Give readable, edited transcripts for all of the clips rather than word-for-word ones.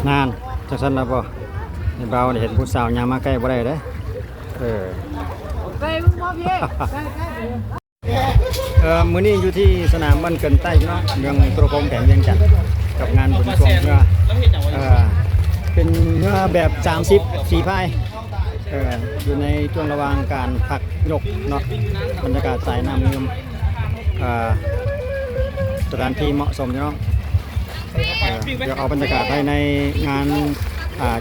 นานจังซั่นแล้วบ่ในเบาได้เห็นผู้สาวยามมาใกล้บ่ได้เด้ไปมึงมาพี่มื้อนี้อยู่ที่สนามบ้านเกินใต้เนาะเมืองตรกงแข่งเวียงจันทน์กับงานบุญชมเรือเป็นเรือแบบ30ฝีพายอยู่ในช่วงระหว่างการพักยกเนาะบรรยากาศสายน้ำเงิมสถานที่เหมาะสมเนาะเดี๋ยวเอาบรรยากาศภายในงาน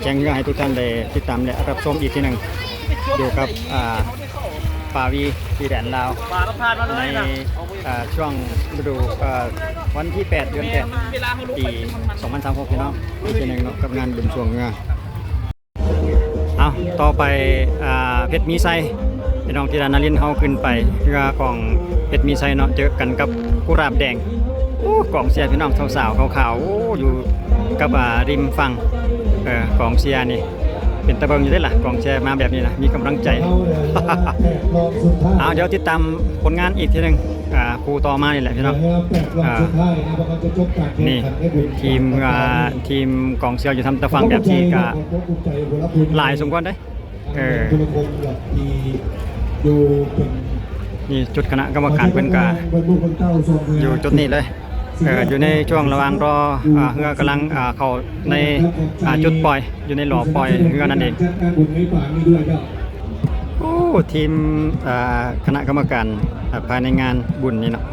แจ้งเรือให้ทุกท่านได้ติดตามและรับชมอีกทีหนึ่งอยู่กับป่าวีที่แดนลาวในช่วงฤดูวันที่8เดือน8ปี2036พี่น้องอีกทีหนึ่งเนาะกับงานบุญชวงเรือเอาต่อไปเพชรมีไซพี่น้องที่ดานาลินเขาขึ้นไปเรือของเพชรมีไซเนาะเจอกันกับกุหลาบแดงกองเชียร์พี่น้องสาวๆขาวๆอยู่กับริมฝั่งกองเชียร์นี่เป็นตะเบิงอยู่ได้ล่ะกองเชียร์มาแบบนี้นะมีกำลังใจ เอาเดี๋ยวติดตามผลงานอีกทีหนึ่งครูต่อมานี่แหละพี่น้องนี่ทีมกองเชียร์อยู่ทำตะฟังแบบที่กะหลายสมควรได้นี่จุดคณะกรรมการเป็นกาอยู่จุดนี้เลยอยู่ในช่วงระหว่างรอเรือกำลังเข้าในจุดปล่อยอยู่ในหล่อปล่อยเรือนั่นเองทีมคณะกรรมการภายในงานบุญนี่เนาะ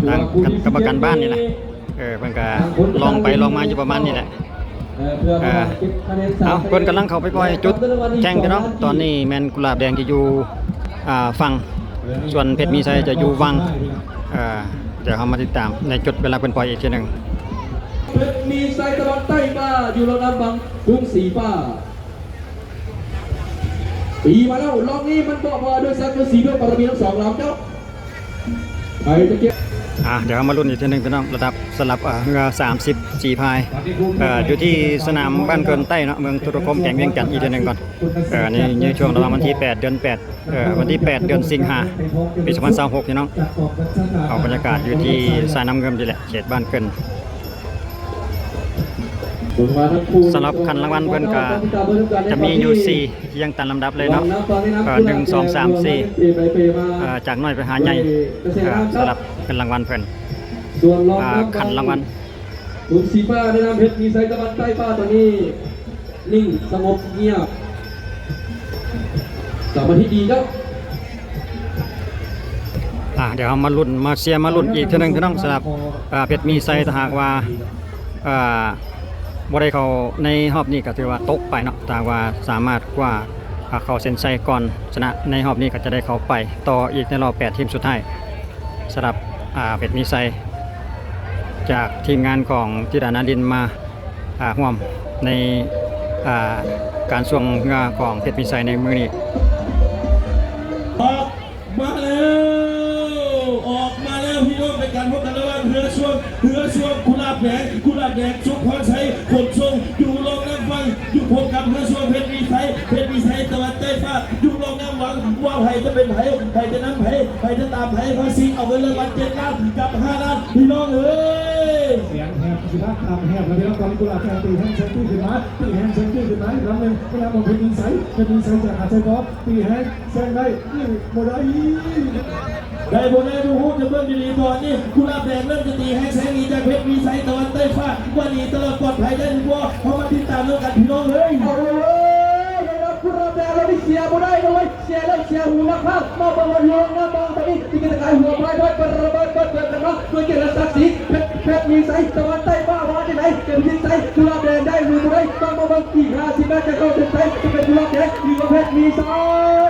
ทางกรรมการบ้านนี่แหละเพิ่นก็ลองไปลองมาอยู่ประมาณนี้แหละเอาคนกำลังเข้าไปปล่อยจุดแข่งกันเนาะตอนนี้แมนกุหลาบแดงจะอยู่ฝั่งส่วนเพชรมีชัยจะอยู่วังเดี๋ยวเขามาติดตามในจุดเวลาเป็นปล่อยอีกทีหนึ่งเพชรมีชัยตะวันใต้มาอยู่ระดับบังกรุงศรีฟ้าปีมาแล้วรอบนี้มันบอกว่าด้วยสักด้วยสีด้วยบารมีทั้ง2ลำเจ้าใครจะเก็บเดี๋ยวมาลุ้นอีกทีหนึ่งพี่น้องระดับสลับเรือ30จีพายอยู่ที่สนามบ้านเกินใต้เนาะเมืองตุรคมแข่งเวียงจันทร์อีกทีหนึ่งก่อนนี่ช่วงระหว่างวันที่8เดือน8วันที่8เดือนสิงหาปี2026พี่น้องเอาบรรยากาศอยู่ที่สายน้ำเงินนี่แหละเขตบ้านเกินสำหรับคันรางวัลเพิ่นก็จะมีอยู่4ที่ยังตันลำดับเลยเนาะ1 2 3 4จากน้อยไปหาใหญ่สำหรับคันรางวัลเพิ่นคันรางวัลคุณสีฟ้าในนามเพชรมีชัยตะวันใต้ฟ้าตอนนี้นิ่งสงบเงียบกลับมาที่ดีเจ้าเดี๋ยวมาลุ้นมาเชียร์มาลุ้นอีกทีนึงพี่น้องสำหรับเพชรมีชัยถ้าหากว่าบ่ได้เขาในรอบนี้ก็ถือว่าตกไปเนาะแต่ว่าสามารถกว่าเขาเซ็นไซก่อนชนะในรอบนี้ก็จะได้เขาไปต่ออีกในรอบ8ทีมสุดท้ายสำหรับเพชรมีชัยจากทีมงานของธิดานาดินมาร่วมในการส่วงงาของเพชรมีชัยในมือนี้ออกมาแล้วพี่น้องเป็นการพบกันระหว่างเรือช่วงกุหลาบแดงชกพรชัยขนทรงอยู่ลงน้ำฟังอยู่พบกับเรือช่วงเพชรมีชัยตะวันใต้ฟ้าอยู่ลงน้ำหวังว่าไผ่จะเป็นไผ่จะนำไผ่จะตามไผ่พาซิงเอาเงินรางวัล7 ล้านกับ5 ล้านพี่น้องเอ้ยเสียงแหบสิบห้าคำแหบแล้วพี่น้องกุหลาบแดงตีแฮนด์เซนตี้ขึ้นมาตีแฮนด์เซนตี้ขึ้นมาอีกครั้งหนึ่งเวลาบอกเพชรมีชัยจากอาเซนอฟตีแฮนด์เซนได้โมได้บนได้ดูหูจะเบิ่งดีๆก่อนนี่กุหลาบแดงเริ่มจะตีให้แสงอีจากเพชรมีชัยตะวันใต้ฟ้าวันนี้ตลอดปลอดภัยได้ทุกว่าเพราะมาติดตามเรื่องกันพี่น้องเลยกุหลาบแดงเราไม่เสียบ่ได้ด้วยเสียแล้วเสียหูนักภาพมองบอลลงนะมองไปอีกที่จะกลายหัวพายด้วยเปิดระเบิดนะครับด้วยเกียรติศักดิ์ศรีเพชรมีชัยตะวันใต้ฟ้าว่าที่ไหนเกิดที่ใจกุหลาบแดงได้มือบ่ได้ต้องมาบังกี่50 เมตรจะเข้าเส้นชัยจะเป็นกุหลาบแดงมีกับเพชรมีชัย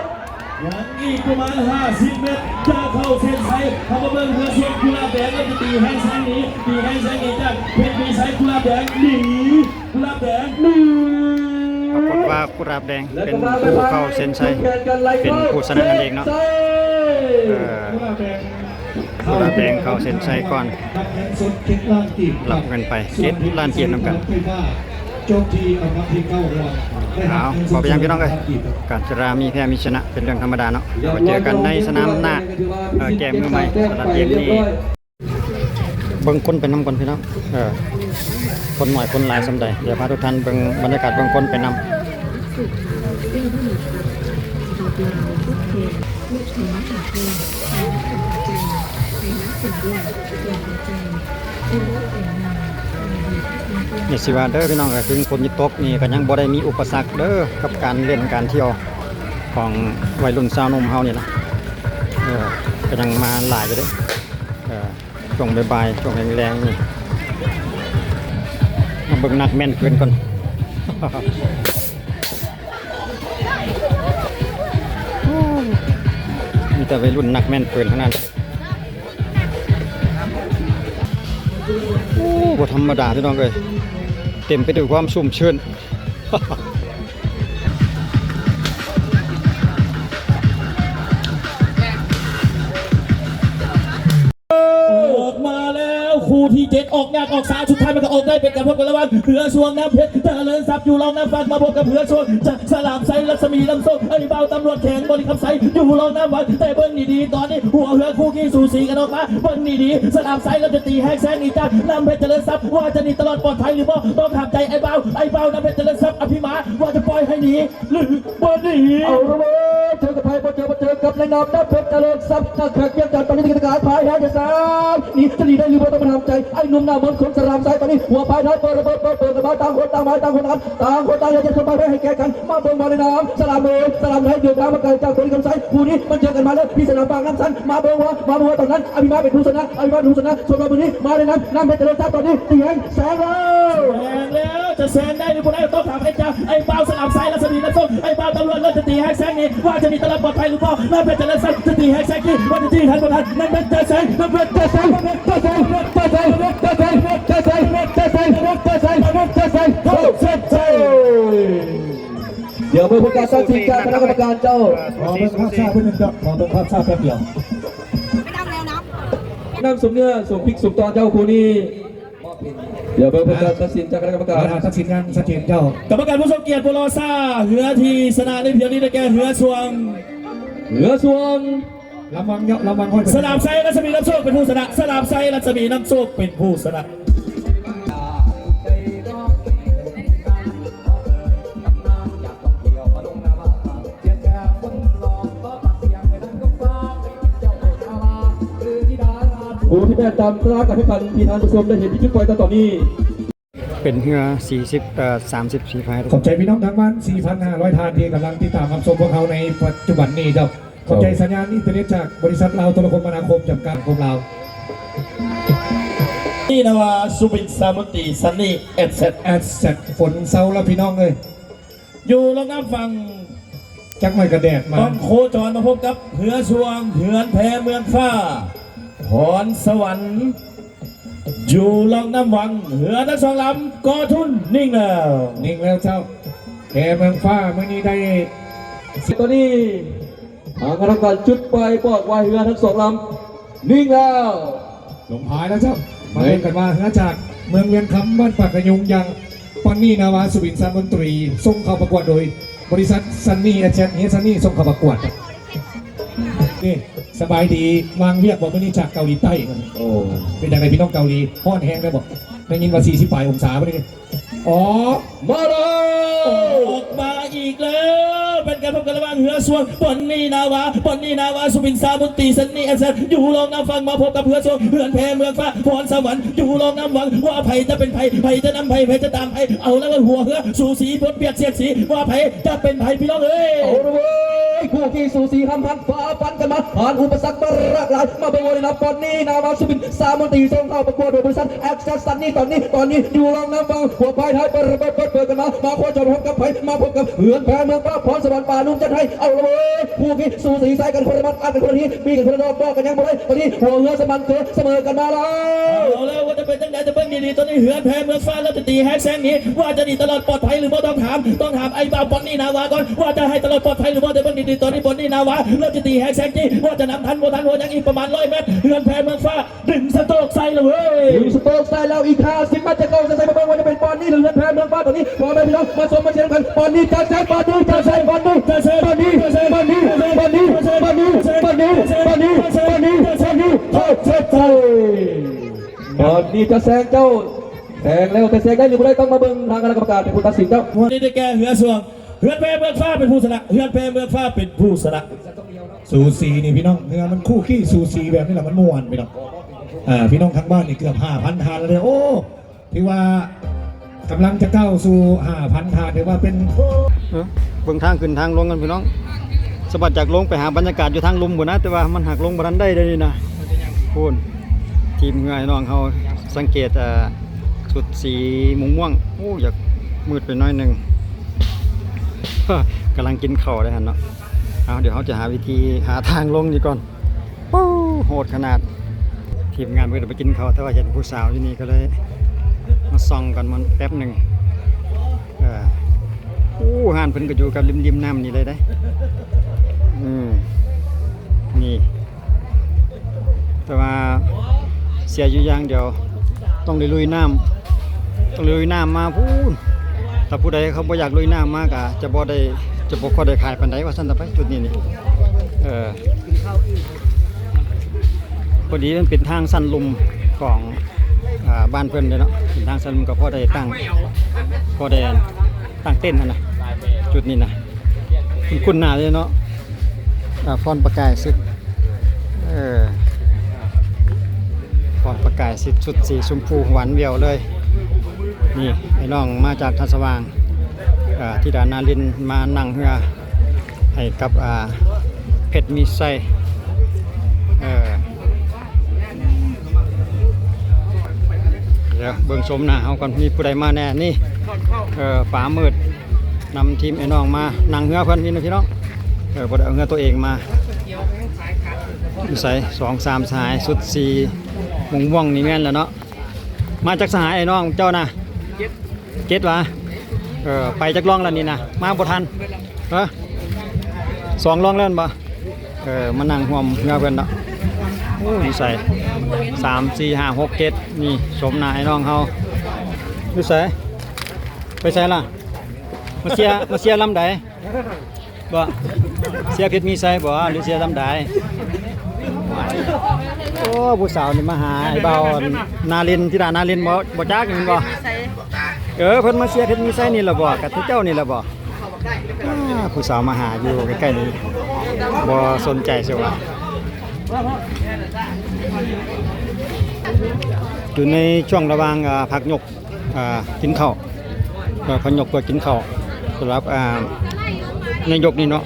ยังอีกประมาณ50 เมตรจะเข้าเส้นชัยเขามาเบิ่งเรือช่วงกุหลาบแดงก็จะตีให้แสงนี้จากเพชรมีชัยกุหลาบแดงหนีกุหลาบแดงหนีปรากฏว่ากุหลาบแดงเป็นผู้เข้าเส้นชัยเป็นผู้ชนะนั่นเองเนาะกุหลาบแดงเข้าเส้นชัยก่อนรับเงินไป7 ล้านกีบนำกันโจมตีเอามาที่เข้ารอบบอกไปยังพี่น้องเลยการจรามีแพ้มีชนะเป็นเรื่องธรรมดาเนาะมาเจอกันในสนามหน้าแกมมือใหม่สำหรับเกมนี้เบิ่งคนเป็นน้ำก่อนพี่น้อง คนหน่อยคนหลายสำใดเดี๋ยวพาทุกท่านเบิ่งบรรยากาศเบื้องต้นไปนำ อย่าสิว่าเด้อพี่น้องก็ถึงฝนตกนี่ก็ยังบ่ได้มีอุปสรรคเด้อกับการเล่นการเที่ยวของวัยรุ่นสาวหนุ่มเฮานี่นะก็ยังมาหลายอยู่เด้ช่วงบ่ายๆช่วงแรงๆนี่มาเบิ่งนักแม่นเกินก่อน มีแต่วัยรุ่นนักแม่นเกินเท่านั้นโอ้บ่ธรรมดาพี่น้องเอ้ยเต็มไปด้วยความชุ่มชื่น ออกมาแล้วคู่ที่7ออกยากออกสายสุดท้ายมันก็ออกได้เป็นการพบกันระหว่างเหือสวงน้ำเพชรเจริญทรัพย์อยู่รองน้ำฟังมาพบกับเหือสวงจากสลามไซรัศมีลำส้มไอ้เบาตำรวจแข่งบริคำไซอยู่รองน้ำวันแต่เบิ้งดีๆตอนนี้หัวเหือคู่ขี้สูสีกันออกมาเบิ้งดีๆสลามไซเราจะตีแฮกแซงอีจากน้ำเพชรเจริญทรัพย์ว่าจะหนีตลอดปลอดภัยหรือบ่ต้องทำใจไอ้เบาน้ำเพชรเจริญทรัพย์อภิมาว่าจะปล่อยให้หนีหรือบ่หนี เอาละเว้ยเจอกับไทยเจอกับในนามน้ำเพชรเจริญทรัพย์ถ้าแขกเยี่ยมจัดตอนนี้กิจการพายแฮกจะสามนี่จะหนีได้หรือไม่ต้องมาทำใจไอ้หนุ่มหน้ามนต์คนสลามไซตอนนี้หัวพายท้ายเปิดกันมาต่างคนต่างไม้ต่างคนต่างอยากจะสบายให้แก่กันมาเบิ่งมาในน้ำสลามเองสลามไทยเดือดร้อนมาไกลจากคนกำไซคู่นี้มันเจอกันมาแล้วพี่สนามบางน้ำสันมาเบิ่งว่าตอนนั้นอภิมาเป็นผู้ชนะส่วนเราวันนี้มาในน้ำเพชรเจริญทรัพย์ตอนนี้ตีแหงแสงแล้ว แซงแล้วจะแซงได้หรือไม่ได้ต้องถามไอ้เจ้าไอ้เบาสลับซ้ายและสมีและส้มไอ้เบาตำรวจเลิศจะตีแฮกแซงนี่ว่าจะมีตลอดปลอดภัยหรือเปล่าน่าเป็นจะเลิศจะตีแฮกแซงนี่ว่าจะตีทันบ่ทันนั่นเป็นจะแซงนั่นเป็นจะแซงเข้าเส้นชัย เดี๋ยวมือผู้การตัดสินจากคณะกรรมการเจ้า ขอเป็นภาพทราบเพื่อนครับขอเป็นภาพทราบแป๊บเดียว น้ำสมเนื้อสมพริกสมตอนเจ้าคู่นี้เดี๋ยวมือผู้การตัดสินจากคณะกรรมการ ตัดสินงานชัดเจนเจ้าก รรมการผู้ทรงเกียรติโปโลซ่าเหือทีสนาในเพียงนี้ได้แก่เหือสวง เหลือส่วน ระวังห้อย สนามไซรัศมีน้ำโชคเป็นผู้ชนะสนามไซรัศมีน้ำโชคเป็นผู้ชนะผู้ที่แม่ตามตรากับให้การทีทานผู้ชมได้เห็นที่ชุดปล่อยตอนนี้ เป็นเหือ34พาย ขอบใจพี่น้องทางบ้าน 4,500 ทานที่กำลังติดตามรับชมพวกเขาในปัจจุบันนี้ครับขอบใจสัญญาณอินเทอร์เน็ตจากบริษัทเราโทรคมนาคมจำกัดของเรา นี่นะว่าสุบินสามุติซันนี่เอสเซต แอดเซตฝนเซาแล้วพี่น้องเลย อยู่ลงน้ำฟัง จักหน่อยกระแดดมา ต้องโคจรมาพบกับเหือสวงเหือนแพเมืองฟ้าพรสวรรค์อยู่ลองน้ำวังเหือทั้งสองลำกอทุนนิ่งแล้ว นิ่งแล้วเจ้าแกเมืองฟ้าเมื่อนี้ได้ ตอนนี้ทางคณะกรรมการจุดไปบอกว่าเรือทั้งสองลำนิ่งแล้ว หลงพายแล้วเจ้ามาเล่นกันมาเฮือจากเมืองเวียงคำบ้านปากกระยุงยังปอนนี่นาวาสุบินสามมนตรีส่งเข้าประกวดโดยบริษัทซันนี่แอเจนต์เฮซันนี่ส่งเข้าประกวดนี่สบายดีวางเรียกบอกว่านี่จากเกาหลีใต้ โอ้ เป็นอย่างไรพี่น้องเกาหลีห้อนแห้งได้บอกได้ยินว่า40ปลายองศาไม่ได้อ๋อ มาแล้ว ออกมาอีกแล้วเป็นการพบกันระหว่างเหือสวงปอนนี่นาวาสุบินสามุติซันนี่เอสเซตอยู่ลองน้ำฟังมาพบกับเหือสวงเหือนแพเมืองฟ้าพรสวรรค์อยู่ลองน้ำวังว่าไผ่จะเป็นไผ่จะนำไผ่จะตามไผ่เอาแล้วก็หัวเหือสูสีบนเบียดเสียดสีว่าไผ่จะเป็นไผ่พี่น้องเอ้ย เอาละเว้ยคู่ขี้สูสีห้ำพันฝ่าฟันกันมาผ่านอุปสรรคมารากหลายมาเป็นวันนับตอนนี้นาวาสุบินสามมนตรีส่งเข้าประกวดโดยบริษัทแอคเซสซันนี่ตอนนี้อยู่ลองน้ำฟังหัวพายท้ายเปิดกันมาโคจรพบกับไผ่มาพบกับเหือนแพเมืองฟ้าพรสวรรค์ป่านุ่มจันทร์เอาละเว้ยคู่ขี้สูสีใส่กันคนละมัดอัดกันคนละทีมีกันคนละดอกบอกกันยังบ่ได้ตอนนี้หัวเหือสมันเสมอกันมาแล้ว เอาแล้วว่าจะเป็นจังไดจะเป็นดีๆตอนนี้เหือนแพเมืองฟ้าแล้วจะตีแฮกแซงนี้ว่าจะดีตลอดปลอดภัยหรือว่าต้องถามไอ้บ่าวปอนนี่นาวาก่อนว่าจะให้ตลอดปลอดภัยหรือว่าจะเป็นดีๆตอนนี้ปอนนี่นาวาแล้วจะตีแฮกแซงนี้ว่าจะนำทันหัวยังอีกประมาณ100 เมตรเหือนแพเมืองฟ้าดึงสโตกใส่เลยเว้ย ถึงสโต๊กใส่แล้วอีก50 เมตรจะเข้าจะใส่มาเบิ่งว่าจะเป็นปอนนี่หรือเงินแพเมืองฟ้าตอนนี้พอแม่พี่น้องมาชมมาเชียร์กันปอนนี่จะใส่ปอนนี่จะใส่ปอนนี่จะใส่ปอนนี่จะใส่ปอนนี่ปอนนี่ปอนนี่ปอนนี่ปอนนี่ปอนนี่ปอนนี่เข้าเช็ดใจปอนนี่จะแซงเจ้า แทงแล้วแต่แทงได้หรือไม่ได้ต้องมาเบิ่งทางคณะกรรมการเป็นผู้ตัดสินครับ นี่ได้แก่เหือสวงเหือนแพเมืองฟ้าเป็นผู้ชนะเหือนแพเมืองฟ้าเป็นผู้ชนะ สูสีนี่พี่น้องเนื้อมันคู่ขี้สูสีแบบนี้แหละมันม่วนพี่น้องพี่น้องทางบ้านนี่เกือบ5,000 ทานแล้วเลยโอ้ที่ว่ากำลังจะเข้าสู่5,000 ทานถือว่าเป็น เบิ่งทางขึ้นทางลงกันพี่น้องสะบัดจากลงไปหาบรรยากาศอยู่ทางลุมบ่นะแต่ว่ามันหักลงบ่ทันได้เลยนี่นะพูนทีมเงยน้องเขาสังเกตชุดสีม่วงๆโอ้อยากมืดไปหน้อยหนึง กำลังกินข้าวได้หั่นเนาะเอาเดี๋ยวเขาจะหาวิธีหาทางลงนี่ก่อนปู้โหดขนาดทีมงานเพิ่นไปกินข้าวแต่ว่าเห็นผู้สาวอยู่นี่ก็เลยมาส่องกันมันแป๊บหนึงห่านเพิ่นก็อยู่กับริมน้ำนี่เลยได้นี่แต่ว่าเสียอยู่อย่างเดียวต้องได้ลุยน้ำมาพูนถ้าผู้ใดเขาบ่อยากลุยน้ำมากอะจะบ่ค่อยได้ขายปานใดว่าซั่นต่อไปจุดนี้นี่พอดีมันเป็นทางสั้นลุมของบ้านเพิ่นเลยเนาะเป็นทางสั้นลุมก็พอได้ตั้งเต้นนั่นน่ะจุดนี้นะคุณหน้าเลยเนาะฟอนประกายสิฟอนประกายสิชุดสีชมพูหวานเวียวเลยนี่ไอ้น้องมาจากทัศว่างที่ดานาลินมานั่งเรือให้กับเพชรมีไส้เดี๋ยวเบิ่งชมหน้าเอาก่อนมีผู้ใดมาแน่นี่ป๋ามืดนำทีมไอ้น้องมานั่งเรือเพิ่นนี่นะพี่น้องบ่ได้เอาเรือตัวเองมาอยู่ใส่2-3 สหายสุด4ม่วงนี่แม่นแล้วเนาะมาจากสหายไอ้น้องเจ้านะเจ็ดวะไปจากร่องแล้วนี่นะมาบ่ทัน2ร่องแล้วบ่มานั่งห่วมเรือเพิ่นเนาะโอ้อยู่ใส่3 4 5 6 7นี่ชมหน้าไอ้น้องเฮาอยู่ใส่ไปใส่ล่ะมาเสียลำใดบ่เสียเพชรมีไซบ่หรือเสียลำใดโอ้ผู้สาวนี่มาหาไอ้เบานาลินที่ดานาลินบ่จักเห็นบ่เพิ่นมาเสียเพชรมีไซนี่ล่ะบ่กับเจ้านี่ล่ะบ่ผู้สาวมาหาอยู่ใกล้ๆนี่บ่สนใจเสียว่าอยู่ในช่วงระหว่างพักยกกินข้าวพักยกก็กินข้าวสำหรับนายกนี่เนาะ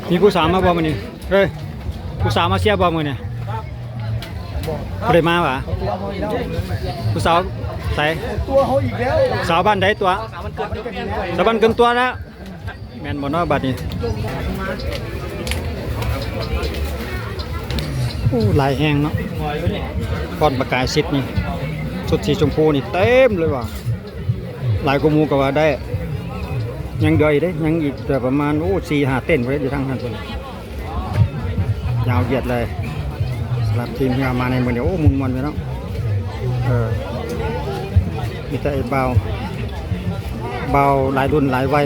มีผู้สาวมาบ่มื้อนี้ผู้สาวมาเชียร์บ่มื้อนี้บ่ได้มาวะผู้สาวใส่ตัวเฮาอีกแล้วสาวบ้านใดตัวสาวบ้านเกินตัวแล้วแม่นบ่เนาะบัดนี้โอ้ลายแห้งเนาะก้อนประกายสิทธิ์นี่ชุดสีชมพูนี่เต็มเลยว่ะลายกมูก็ว่าได้ยังเดือยได้ยังอีกแต่ประมาณ4-5 เต้นไว้อยู่ทั้งนั้นเลยยาวเหยียดเลยสำหรับทีมที่มาในมือเนี่ยมุนมันไปแล้วมีแต่เบาหลายรุ่นหลายวัย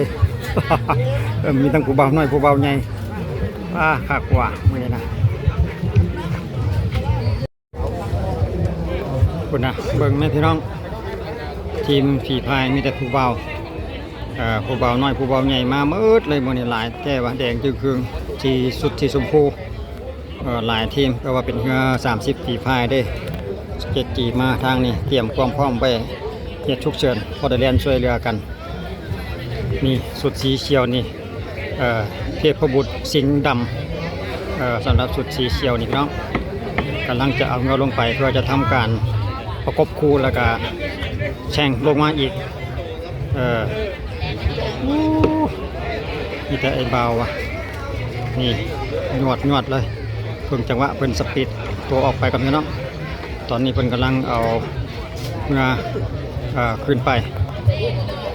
มีทั้งผู้เบาน้อยผู้เบาใหญ่ขากว่ามือนี่นะคุณนะเบิ่งแม่พี่น้องทีมฝีพายมีแต่ผู้เบาน้อยผู้เบาใหญ่มาเมิดเลยมื้อนี้หลายแก่ว่าแดงจึงเครื่องสีสุดสีชมพูหลายทีมก็ว่าเป็นเรือ30ฝีพายเด้เจ็ดจีมาทางนี้เตรียมความพร้อมไปเหตุฉุกเฉินพอได้เรียนช่วยเรือกันนี่สุดสีเขียวนี่เทพบุตรสิงห์ดำสำหรับสุดสีเขียวนี่พี่น้องกำลังจะเอาเงาลงไปเพื่อจะทำการประกบคู่แล้วก็แช่งลงมาอีกนี่แต่ไอ้เบาวะนี่หนวดเลยเพิ่งจังหวะเพิ่นสปีดตัวออกไปกับพี่น้องตอนนี้เพิ่นกำลังเอาเงาขึ้นไป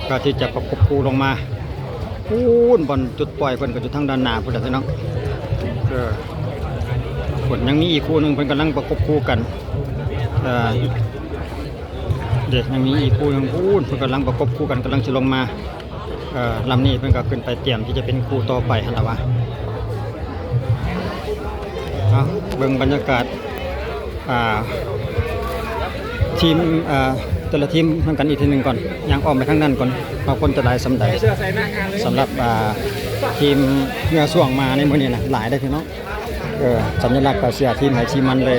ก็ที่จะประกบคู่ลงมาปูนบนจุดปล่อยเพิ่นก็อยู่ทางด้านหน้าพุ่นพี่น้องผลยังมีอีกคู่นึงเพิ่นกำลังประกบคู่กันเด็กยังมีอีกคู่นึงพูนเพิ่นกำลังประกบคู่กันกำลังจะลงมาลำนี้เพิ่นก็ขึ้นไปเตรียมที่จะเป็นคู่ต่อไปหั่นล่ะวะ เอาเบิ่งบรรยากาศทีมแต่ละทีมทำกันอีกทีหนึ่งก่อนยังออมไปข้างนั้นก่อนว่าคนจะได้สำใดสำหรับทีมเรือส่วงมาในมื้อนี้นะหลายได้อพี่น้องสัญลักษณ์กับเสียทีมไหนทีมมันเลย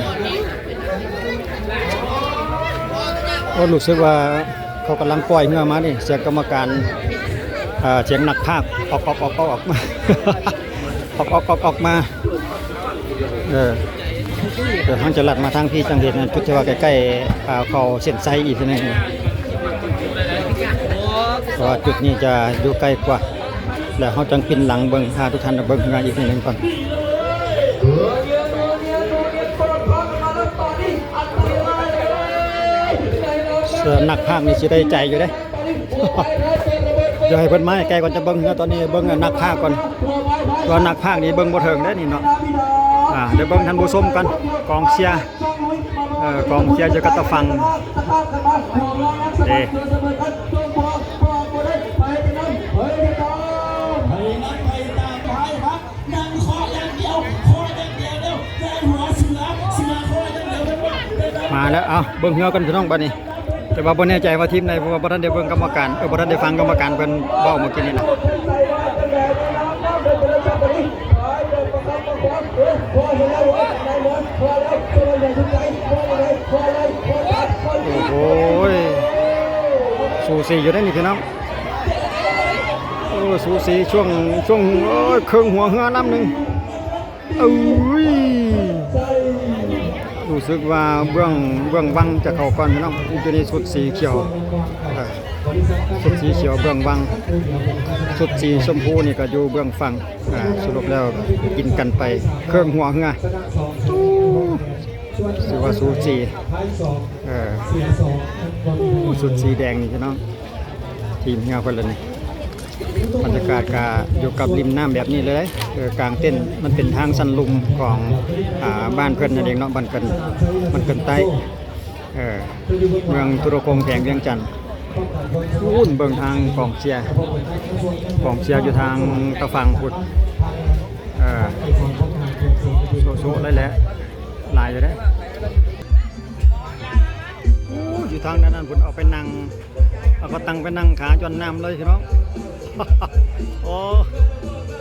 ก็รู้สึกว่าเขากำลังปล่อยเรือมานี่เสียงกรรมการเสียงหนักภาคออกมา ออกมาเดี๋ยวเขาจะลัดมาทางพี่จังเห็นนะจุดที่ว่าใกล้ๆเขาเส้นไซอีกทีนึงเพราะว่าจุดนี้จะอยู่ใกล้กว่าแล้วเขาจังปินหลังเบิ้งพาทุกท่านเบิ้งงานอีกทีนึงก่อนหนักภาคนี่สิได้ใจอยู่เด้ เดี๋ยวให้เพิ่นมาแกก่อนจะเบิ้งตอนนี้เบิ้งนักภาคก่อนว่านักภาคนี่เบิ้งบ่ถึงได้นี่เนาะเดี๋ยวเบิ้งท่านผู้ชมกันกองเชียร์กองเชียร์จะกระตะฟังเด้มาแล้วเอาเบิ้งเฮือกันพี่น้องบัดนี้แต่ว่าบ่แน่ใจว่าทีมไหนเพราะว่าบ่ทันได้เบิ่งกรรมการบ่ทันได้ฟังกรรมการเพิ่นเว้าเมื่อกี้นี่นะโอ้โหสูสีอยู่ได้นี่พี่น้องโอ้สูสีช่วงครึ่งหัวเหือน้ำหนึงรู้สึกว่าเบื้องวังจะเข้าก่อนพี่น้องอยู่ในชุดสีเขียวชุดสีเขียวเบื้องวังชุดสีชมพูนี่ก็อยู่เบื้องฝั่งสรุปแล้วกินกันไปเครื่องหัวเหือถือว่าสูสีชุดสีแดงนี่พี่น้องทีมเหือคนละนี่บรรยากาศก็อยู่กับริมน้ำแบบนี้เลยกลางเต้นมันเป็นทางสันลุมของบ้านเพื่อนนั่นเองเนาะบ้านเกินใต้เมืองตุรกงแผงเวียงจันทร์วุ่นเบิ่งทางกองเชียร์อยู่ทางตะฟังพุดโซได้แล้วลายอยู่ได้อยู่ทางนั้นพุดเอาไปนั่งเอาก็ตั้งไปนั่งขาจนน้ำเลยพี่น้องโอ้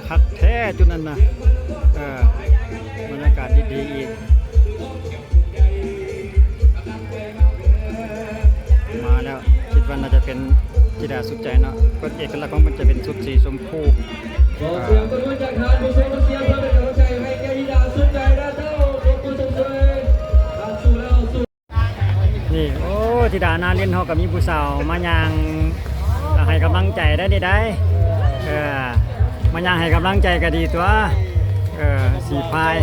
คักแท้จุดนั้นนะบรรยากาศดีๆอีกมาแล้วคิดว่าน่าจะเป็นจิดาสุดใจเนาะก็เอกลักษณ์ของมันจะเป็นชุดสีชมพูนี่โอ้ธิดานาเล่นเฮากับมีผู้สาวมายางให้กำลังใจได้มาย่างให้กำลังใจก็ดีตัวสีพาย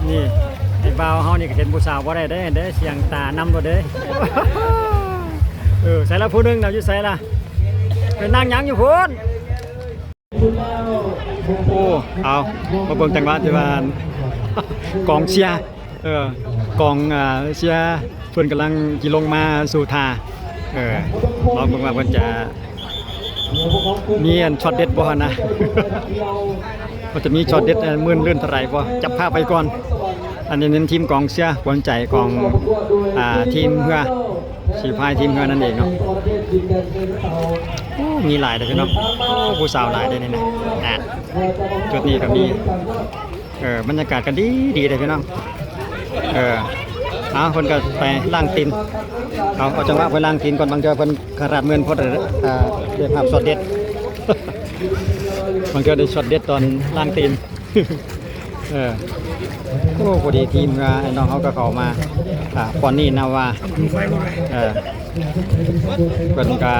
นี่ไอ้บ่าวเฮานี่ก็เห็นผู้สาวบ่ได้เด้เสียงตานำตัวเด้ใส่ละผู้นึงเราอยู่ใส่ละเป็นนั่งยังอยู่พุ่นโอ้เอามาเบิ่งจังหวะที่ว่ากองเชียร์กองเชียร์เพิ่นกำลังสิลงมาสู่ท่าลองเบิ่งว่าเพิ่นจะมีช็อตเด็ดบ่นะ มันจะมีช็อตเด็ดมื่นลื่นเท่าไหร่บ่จับภาพไปก่อนอันนี้เน้นทีมกองเชียร์ความใจของทีมเพื่อสีพายทีมเพื่อนั่นเองเนาะมีหลายเลยพี่น้องผู้สาวหลายเลยนี่นะจุดนี้ก็มีบรรยากาศกันดีเลยพี่น้องคนก็ไปล่างตีนเอาจังหวะไปล่างตีนก่อนบางเจอเพิ่นขนาดเงินพอได้ภาพช็อตเด็ด บางเจอได้ช็อตเด็ดตอนล่างตีนโอ้พอดีทีมไอ้น้องเขาก็เข้ามาปอนนี่นาวาเพิ่นก็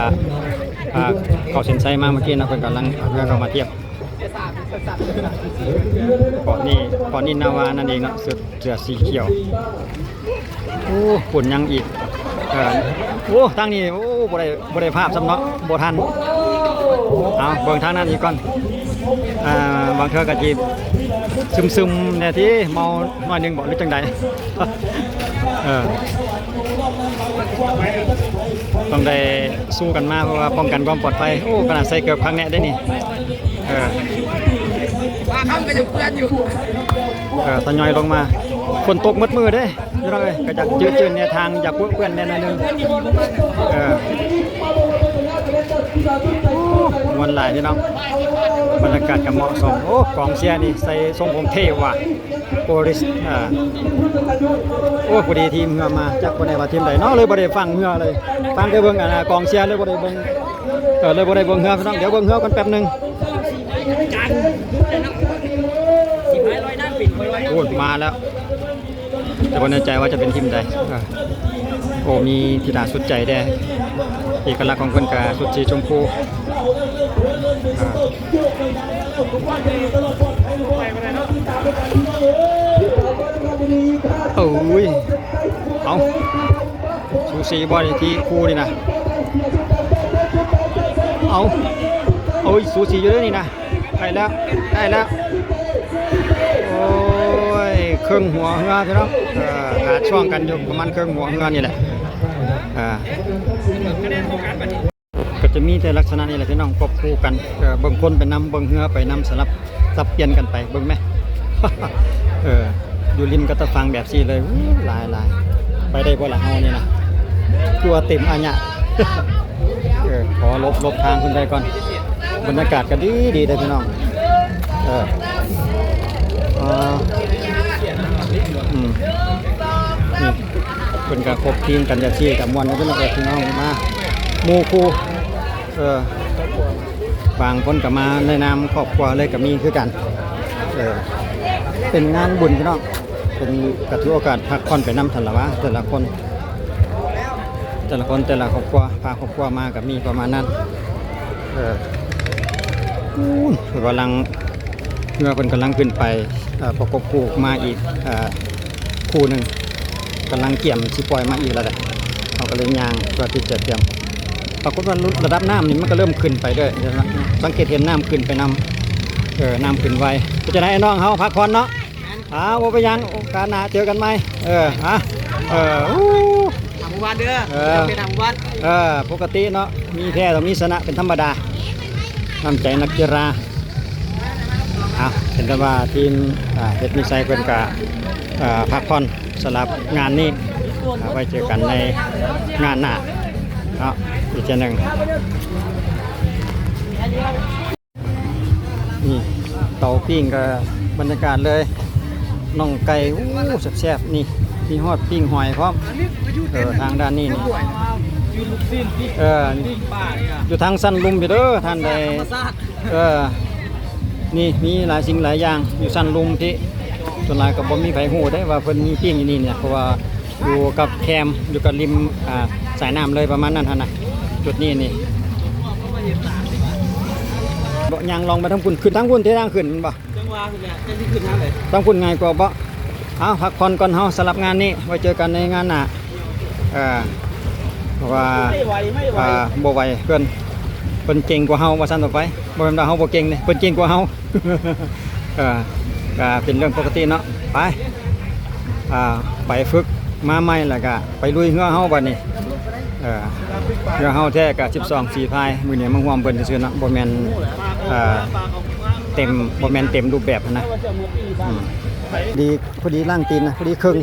เข้าเส้นชัยมาเมื่อกี้นะเพิ่นกำลังเพื่อเข้ามาเทียบปอนนี่นาวานั่นเองเนาะเสื้อสีเขียวโอ้ฝุ่นยังอีกโอ้ทางนี้โอ้บ่ได้ภาพสำเนาะบ่ทันเอาเบิ่งทางนั้นอีกก่อนบางเทื่อก็จีซึมๆเนี่ยที่เมาหน่อยนึงบ่หรือจังใดต้องได้สู้กันมาเพราะว่าป้องกันความปลอดภัยโอ้ขนาดใส่เกือบครั้งแน่ได้นี่ว่าคำก็จะเพื่อนอยู่ ทยอยลงมาฝนตกมืดมือเด้พี่น้องเอ้ยก็จะจืดๆเนี่ยทางอยากเพื่อนแน่นอนนึงวันหลายพี่น้องบรรยากาศก็เหมาะสมโอ้กองเชียร์นี่ใส่ทรงผมเท่ว่ะโปริสโอ้พอดีทีมเหือมาจากคนไหนว่าทีมใดเนาะเลยบ่ได้ฟังเหือเลยฟังแต่เบิ่งกองเชียร์เลยบ่ได้เบิ่งเลยบ่ได้เบิ่งเหือพี่น้องเดี๋ยวเบิ่งเหือกันแป๊บนึงโอ้มาแล้วแต่บ่แน่ใจว่าจะเป็นทีมใดโอ้มีที่น่าสนใจแด้เอกลักษณ์ของเพิ่นก็สุดสีชมพูโอ้ยเอาสูสีบอลที่คู่นี่นะเอาโอ้ยสูสีอยู่ด้วยนี่นะได้แล้วโอ้ยเครื่องหัวเหือใช่ไหมขาดช่วงกันอยู่ประมาณเครื่องหัวเหือนี่แหละก็จะมีแต่ลักษณะนี้แหละพี่น้องควบคู่กันเบิ่งคนไปนำเบิ่งเหือไปนำสลับสับเปลี่ยนกันไปเบิ่งไหม อยู่ริมกระตะฟังแบบซี่เลยลายไปได้บ่ละเฮานี่นะตัวเต็มอัญญะ ขอลบทางขึ้นไปก่อนบรรยากาศก็ดีเลยพี่น้องนี่เป็นการครบทีมกันจะชี้กับมวลพี่น้องพี่น้องมาหมู่คู่บางคนก็มาในนามครอบครัวเลยก็มีคือกันเป็นงานบุญพี่น้องเป็นกระถือโอกาสพักผ่อนไปนำทันละวะแต่ละคนแต่ละครอบครัวพาครอบครัวมากับมีประมาณนั้นกำลังเมื่อคนกำลังขึ้นไปประกบคู่มาอีกคู่หนึ่งกำลังเกี่ยมชิปล่อยมาอีกแล้วแหละเขาก็เลยยางเพื่อที่จะเตรียมปรากฏว่าระดับน้ำนี่มันก็เริ่มขึ้นไปด้วยสังเกตเห็นน้ำขึ้นไปน้ำขึ้นไวก็จะได้น้องเขาพักผ่อนเนาะว่าไปยังการหนาเจอกันไหมทำวันเด้อเป็นทำวันปกติเนาะมีแพ้ต้องมีชนะเป็นธรรมดาน้ำใจนักกีฬาเห็นกันว่าทีมเพชรมิไซเพิ่นกะพักผ่อนสำหรับงานนี้ไว้เจอกันในงานหน้าอีกเช่นหนึ่งนี่เตาปิ้งกับบรรยากาศเลยน่องไก่แซ่บๆนี่มีฮอดปิ้งหอยพร้อมทางด้านนี้นี่อยู่ทางสั้นลุมอยู่เด้อท่านใดนี่มีหลายสิ่งหลายอย่างอยู่สั้นลุมที่ส่วนหลายก็บ่มีไผฮู้ได้ว่าเพิ่นมีปิ้งอยู่นี่เนี่ยเพราะว่าอยู่กับแคมอยู่กับริมสายน้ำเลยประมาณนั้นนะจุดนี้นี่บ่ยังลองไปทางคุณขึ้นทางคุณที่ทางขึ้นบ่จังหวะคุณเนี่ยจะสิขึ้นทางไหนทางคุณง่ายกว่าบ่พักผ่อนก่อนเฮาสำหรับงานนี้ไว้เจอกันในงานหน้าเพราะว่าบ่ไหวเพิ่นเก่งกว่าเฮาว่าซั่นต่อไปบ่แม่นว่าเฮาบ่เก่งนี่เพิ่นเก่งกว่าเฮาก็เป็นเรื่องปกติเนาะไปฝึกมาใหม่แล้วก็ไปลุยเหือเฮาบัดนี้เหือเฮาแท้ก็12ฝีพายมื้อนี้มาร่วมเพิ่นซื่อๆเนาะบ่แม่นเต็มรูปแบบนะดีพอดีล่างตีนนะพอดีครึ่ง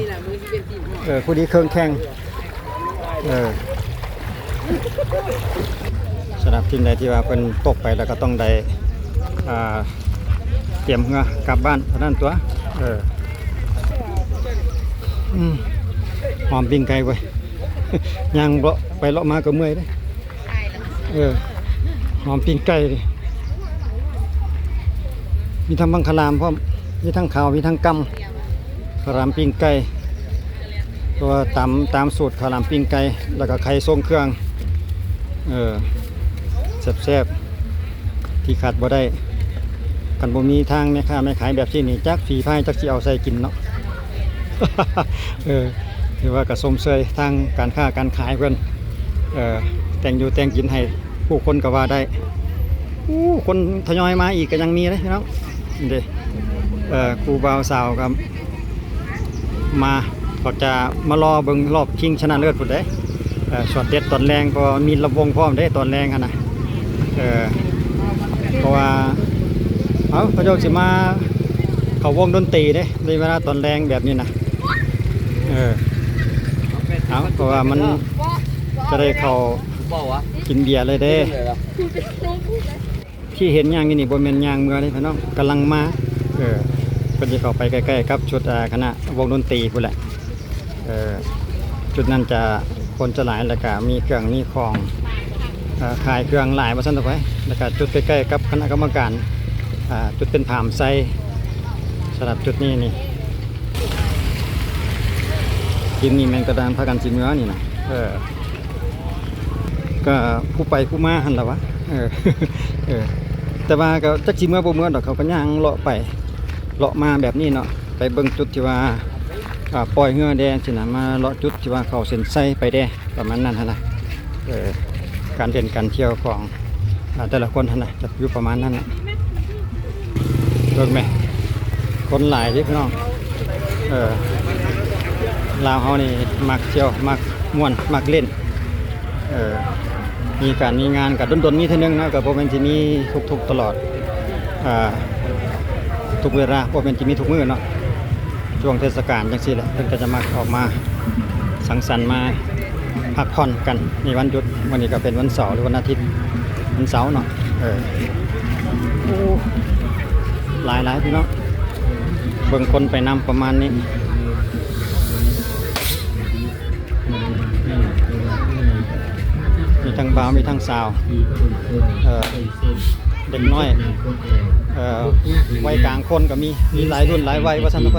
พอดีครึ่งแข้งสำหรับทีมใดที่ว่าเป็นตกไปแล้วก็ต้องได้เตรียมเหือกลับบ้านเพราะนั้นตัวหอมปิ้งไก่ไว้ย่างเลาะไปเลาะมาก็เมื่อยได้หอมปิ้งไก่มีทั้งบังคลามพร้อมมีทั้งขาวมีทั้งกำขาวหลามปิ้งไก่ตัวตามสูตรขาวหลามปิ้งไก่แล้วก็ไข่ทรงเครื่องแซ่บๆที่ขาดบ่ได้กันบ่มีทางแม่ค้าแม่ขายแบบที่นี่จักฝีพายจักสิเอาใส่กินเนาะ ถือว่ากระสมเชยทางการค้าการขายเพิ่นแต่งอยู่แต่งกินให้ผู้คนก็ว่าได้คนทยอยมาอีกก็ยังมีเลยพี่น้องเด้ครูบ่าวสาวครับมาก็จะมารอเบิ่งรอบชิงชนะเลิศพุ่นเด้ช็อตเด็ดตอนแรงก็มีลำวงพร้อมได้ตอนแรงนะเพราะว่าเขาเจ้าสิมา เขาวงดนตรีเด้ในเวลาตอนแรงแบบนี้นะเอาเพราะว่ามันจะได้เขากินเบียร์เลยเด้ที่เห็นย่างนี่บนเมนย่างเมืองนี่พี่น้องกำลังมาเป็นที่เขาไปใกล้ๆครับชุดคณะวงดนตรีพูดแหละจุดนั้นจะคนจะหลายแล้วก็มีเครื่องมีของขายเครื่องหลายมาสั่นต่อไปแล้วก็จุดใกล้ๆกับคณะกรรมการจุดเป็นผามไซสำหรับจุดนี้นี่กินนี่แมงกระดานพากันจีเมือนี่นะก็ผู้ไปผู้มาหันละวะแต่ว่าก็จักจีเมือบ่เมือดอกเขาก็ย่างเลาะไปเลาะมาแบบนี้เนาะไปเบิ่งจุดที่ว่าปล่อยเหือแดงสินะมาเลาะจุดที่ว่าเขาเส้นไส้ไปแดงประมาณนั้นนะการเดินการเที่ยวของแต่ละคนนะจะอยู่ประมาณนั้นนะเบิ่งไหมคนหลายที่พี่น้องลาวเขานี่มักเที่ยวมักม่วนมักเล่นมีการมีงานกับดนมีเท่านึงนะกับโปรแกรมที่มีทุกตลอดทุกเวลาโปรแกรมที่มีทุกมื้อเนาะช่วงเทศกาลจังซี่แหละเพิ่นก็จะมักออกมาสังสรรค์มาพักผ่อนกันในวันหยุดวันนี้ก็เป็นวันเสาร์หรือวันอาทิตย์วันเสาร์เนาะโอ้หลายพี่น้องเบิ่งคนไปนำประมาณนี้มีทั้งบ่าวมีทั้งสาวเด็กน้อยวัยกลางคนก็มีหลายรุ่นหลายวัยว่าซั่นไป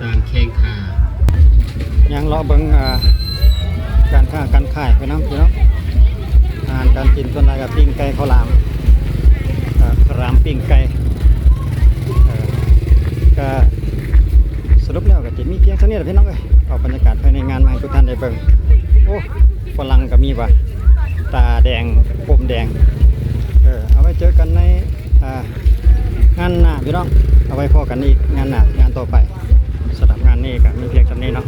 การแข่งขันยังรอเบิ่งการค้าการขายไปน้ำพี่น้องอาหารการกินส่วนใหญ่ก็ปิ้งไก่ข้าวหลามปิ้งไก่ก็สรุปแล้วก็จะมีเพียงเท่านี้แหละพี่น้องเอ้ยเอาบรรยากาศภายในงานมาให้ทุกท่านได้เบิ่งโอ้ฝรั่งก็มีว่ะตาแดงผมแดงเอาไว้เจอกันในงานหน้าพี่น้องเอาไว้พอกันอีกงานหน้างานต่อไปสำหรับงานนี้ก็มีเพียงเท่านี้เนาะ